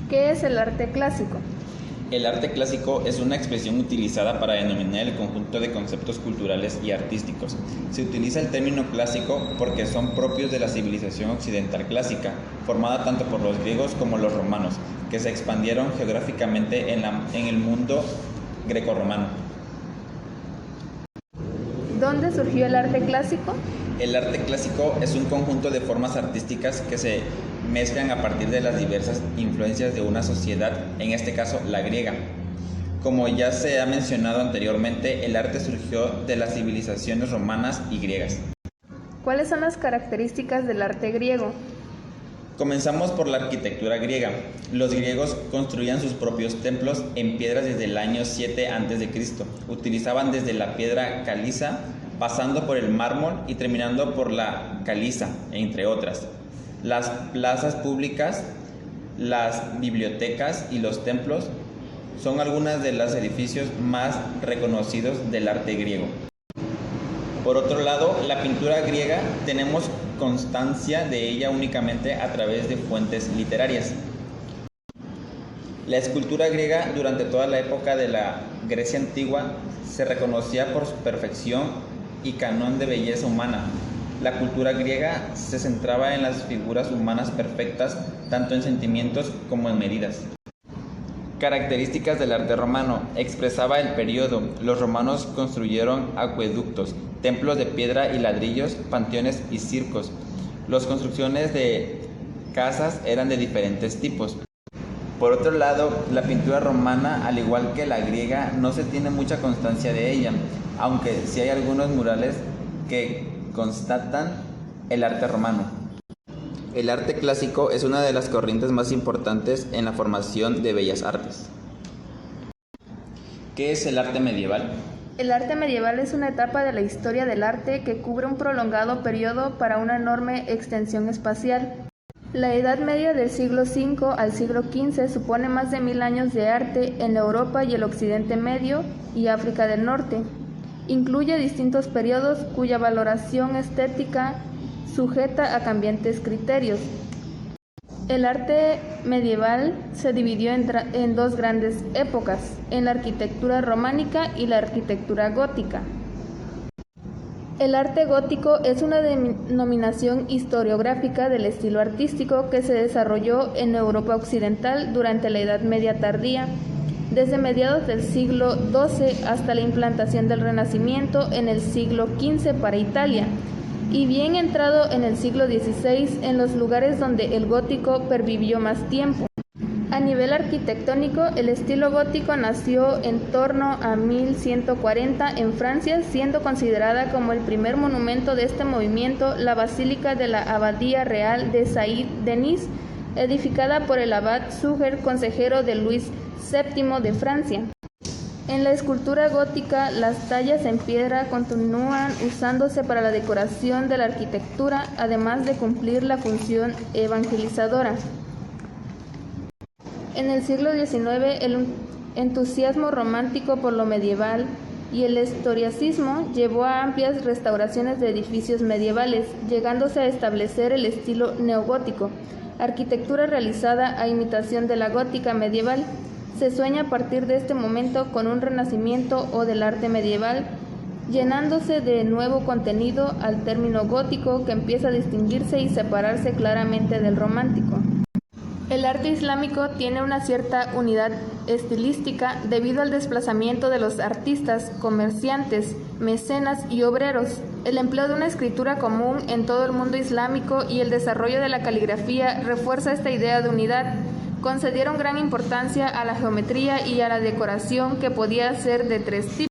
¿Qué es el arte clásico? El arte clásico es una expresión utilizada para denominar el conjunto de conceptos culturales y artísticos. Se utiliza el término clásico porque son propios de la civilización occidental clásica, formada tanto por los griegos como los romanos, que se expandieron geográficamente en el mundo grecorromano. ¿Dónde surgió el arte clásico? El arte clásico es un conjunto de formas artísticas que se mezclan a partir de las diversas influencias de una sociedad, en este caso la griega. Como ya se ha mencionado anteriormente, el arte surgió de las civilizaciones romanas y griegas. ¿Cuáles son las características del arte griego? Comenzamos por la arquitectura griega. Los griegos construían sus propios templos en piedras desde el año 7 a.C. Utilizaban desde la piedra caliza, pasando por el mármol y terminando por la caliza, entre otras. Las plazas públicas, las bibliotecas y los templos son algunos de los edificios más reconocidos del arte griego. Por otro lado, la pintura griega tenemos constancia de ella únicamente a través de fuentes literarias. La escultura griega durante toda la época de la Grecia antigua se reconocía por su perfección y canon de belleza humana. La cultura griega se centraba en las figuras humanas perfectas, tanto en sentimientos como en medidas. Características del arte romano. Expresaba el periodo. Los romanos construyeron acueductos, templos de piedra y ladrillos, panteones y circos. Las construcciones de casas eran de diferentes tipos. Por otro lado, la pintura romana, al igual que la griega, no se tiene mucha constancia de ella, aunque sí hay algunos murales que constatan el arte romano. El arte clásico es una de las corrientes más importantes en la formación de bellas artes. ¿Qué es el arte medieval? El arte medieval es una etapa de la historia del arte que cubre un prolongado periodo para una enorme extensión espacial. La Edad Media del siglo V al siglo XV supone más de 1000 años de arte en Europa y el Occidente Medio y África del Norte. Incluye distintos periodos cuya valoración estética sujeta a cambiantes criterios. El arte medieval se dividió en dos grandes épocas, en la arquitectura románica y la arquitectura gótica. El arte gótico es una denominación historiográfica del estilo artístico que se desarrolló en Europa occidental durante la Edad Media tardía, desde mediados del siglo XII hasta la implantación del Renacimiento en el siglo XV para Italia, y bien entrado en el siglo XVI en los lugares donde el gótico pervivió más tiempo. A nivel arquitectónico, el estilo gótico nació en torno a 1140 en Francia, siendo considerada como el primer monumento de este movimiento la Basílica de la Abadía Real de Saint-Denis, edificada por el abad Suger, consejero de Luis VII de Francia. En la escultura gótica, las tallas en piedra continúan usándose para la decoración de la arquitectura, además de cumplir la función evangelizadora. En el siglo XIX, el entusiasmo romántico por lo medieval y el historicismo llevó a amplias restauraciones de edificios medievales, llegándose a establecer el estilo neogótico, arquitectura realizada a imitación de la gótica medieval. Se sueña a partir de este momento con un renacimiento o del arte medieval, llenándose de nuevo contenido al término gótico que empieza a distinguirse y separarse claramente del romántico. El arte islámico tiene una cierta unidad estilística debido al desplazamiento de los artistas, comerciantes, mecenas y obreros, el empleo de una escritura común en todo el mundo islámico y el desarrollo de la caligrafía refuerza esta idea de unidad. Concedieron gran importancia a la geometría y a la decoración, que podía ser de tres tipos: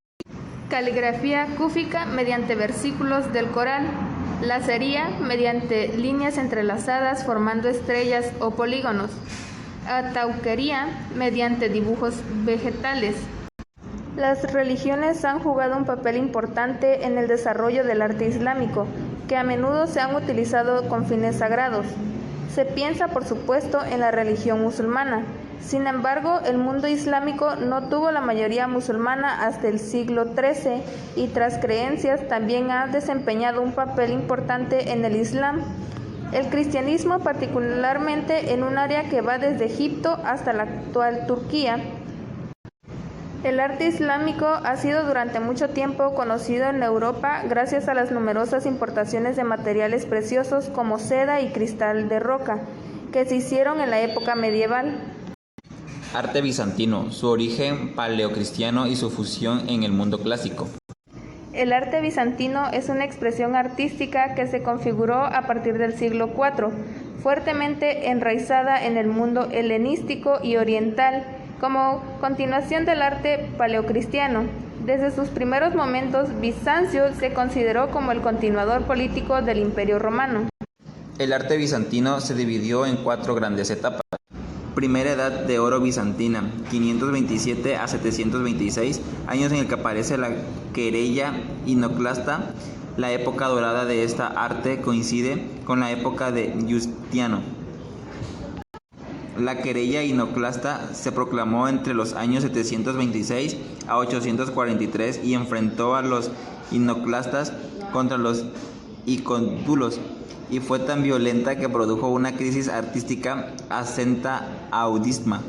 caligrafía cúfica mediante versículos del Corán, lacería mediante líneas entrelazadas formando estrellas o polígonos, atauquería mediante dibujos vegetales. Las religiones han jugado un papel importante en el desarrollo del arte islámico, que a menudo se han utilizado con fines sagrados. Se piensa, por supuesto, en la religión musulmana. Sin embargo, el mundo islámico no tuvo la mayoría musulmana hasta el siglo XIII y tras creencias también ha desempeñado un papel importante en el Islam. El cristianismo, particularmente en un área que va desde Egipto hasta la actual Turquía. El arte islámico ha sido durante mucho tiempo conocido en Europa gracias a las numerosas importaciones de materiales preciosos como seda y cristal de roca, que se hicieron en la época medieval. Arte bizantino, su origen paleocristiano y su fusión en el mundo clásico. El arte bizantino es una expresión artística que se configuró a partir del siglo IV, fuertemente enraizada en el mundo helenístico y oriental, como continuación del arte paleocristiano. Desde sus primeros momentos, Bizancio se consideró como el continuador político del Imperio Romano. El arte bizantino se dividió en 4 grandes etapas. Primera Edad de Oro bizantina, 527 a 726, años en el que aparece la querella iconoclasta. La época dorada de esta arte coincide con la época de Justiniano. La querella iconoclasta se proclamó entre los años 726 a 843 y enfrentó a los iconoclastas contra los icóndulos, y fue tan violenta que produjo una crisis artística ascenta audisma,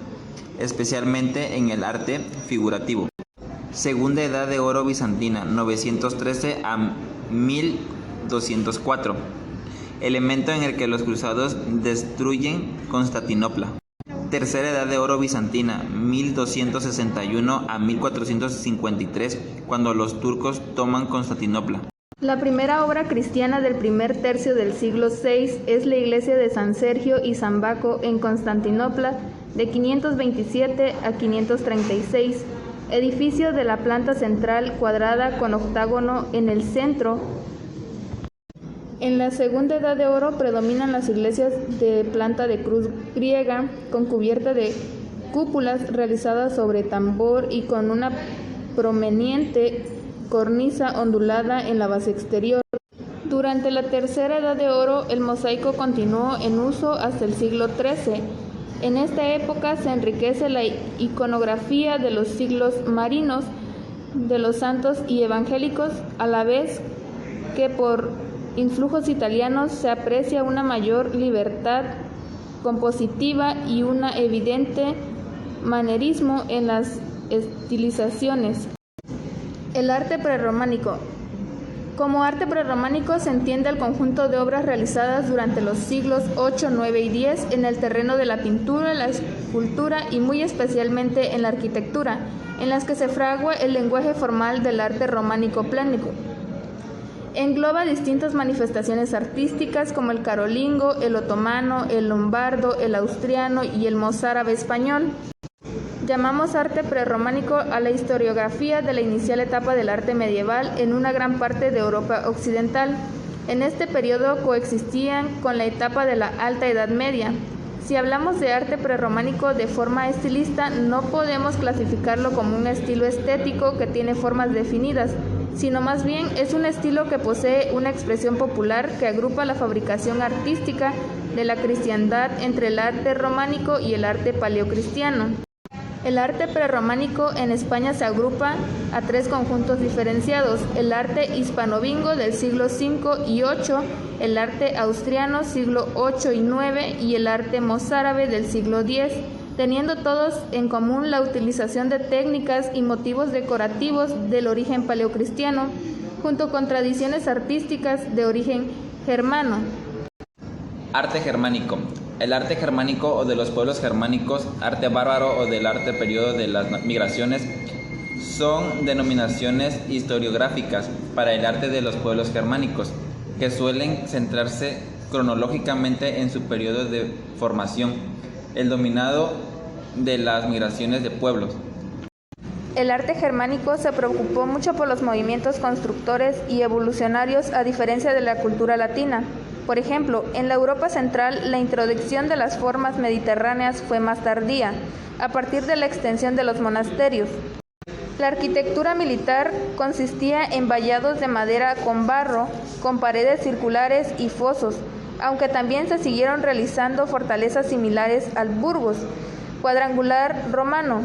especialmente en el arte figurativo. Segunda Edad de Oro bizantina, 913 a 1204, elemento en el que los cruzados destruyen Constantinopla. Tercera Edad de Oro bizantina, 1261 a 1453, cuando los turcos toman Constantinopla. La primera obra cristiana del primer tercio del siglo VI es la iglesia de San Sergio y San Baco en Constantinopla, de 527 a 536, edificio de la planta central cuadrada con octágono en el centro. En la Segunda Edad de Oro predominan las iglesias de planta de cruz griega, con cubierta de cúpulas realizadas sobre tambor y con una prominente cornisa ondulada en la base exterior. Durante la Tercera Edad de Oro, el mosaico continuó en uso hasta el siglo XIII. En esta época se enriquece la iconografía de los siglos marinos de los santos y evangélicos, a la vez que por influjos italianos se aprecia una mayor libertad compositiva y un evidente manierismo en las estilizaciones. El arte prerrománico. Como arte prerrománico se entiende el conjunto de obras realizadas durante los siglos VIII, IX y X en el terreno de la pintura, la escultura y muy especialmente en la arquitectura, en las que se fragua el lenguaje formal del arte románico plánico. Engloba distintas manifestaciones artísticas como el carolingo, el otomano, el lombardo, el austriano y el mozárabe español. Llamamos arte prerrománico a la historiografía de la inicial etapa del arte medieval en una gran parte de Europa occidental. En este periodo coexistían con la etapa de la Alta Edad Media. Si hablamos de arte prerrománico de forma estilista, no podemos clasificarlo como un estilo estético que tiene formas definidas, sino más bien es un estilo que posee una expresión popular que agrupa la fabricación artística de la cristiandad entre el arte románico y el arte paleocristiano. El arte prerrománico en España se agrupa a 3 conjuntos diferenciados: el arte hispanovingo del siglo V y VIII, el arte austriano siglo VIII y IX y el arte mozárabe del siglo X, teniendo todos en común la utilización de técnicas y motivos decorativos del origen paleocristiano, junto con tradiciones artísticas de origen germano. Arte germánico. El arte germánico o de los pueblos germánicos, arte bárbaro o del arte periodo de las migraciones, son denominaciones historiográficas para el arte de los pueblos germánicos, que suelen centrarse cronológicamente en su periodo de formación, el dominado de las migraciones de pueblos. El arte germánico se preocupó mucho por los movimientos constructores y evolucionarios, a diferencia de la cultura latina. Por ejemplo, en la Europa central, la introducción de las formas mediterráneas fue más tardía, a partir de la extensión de los monasterios. La arquitectura militar consistía en vallados de madera con barro, con paredes circulares y fosos, aunque también se siguieron realizando fortalezas similares al Burgos, cuadrangular romano.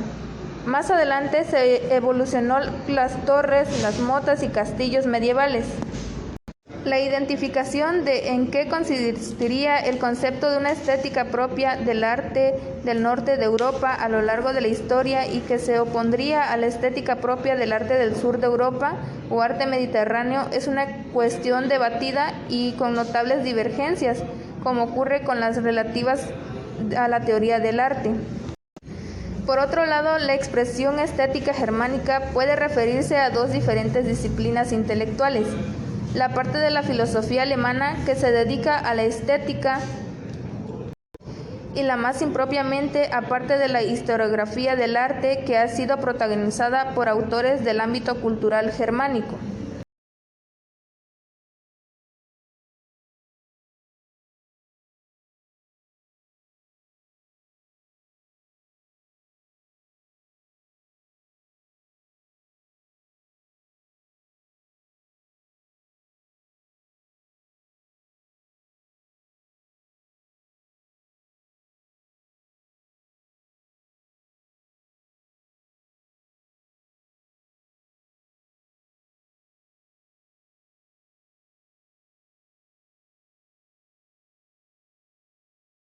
Más adelante se evolucionó las torres, las motas y castillos medievales. La identificación de en qué consistiría el concepto de una estética propia del arte del norte de Europa a lo largo de la historia y que se opondría a la estética propia del arte del sur de Europa o arte mediterráneo es una cuestión debatida y con notables divergencias, como ocurre con las relativas a la teoría del arte. Por otro lado, la expresión estética germánica puede referirse a dos diferentes disciplinas intelectuales: la parte de la filosofía alemana que se dedica a la estética y la más impropiamente aparte de la historiografía del arte que ha sido protagonizada por autores del ámbito cultural germánico.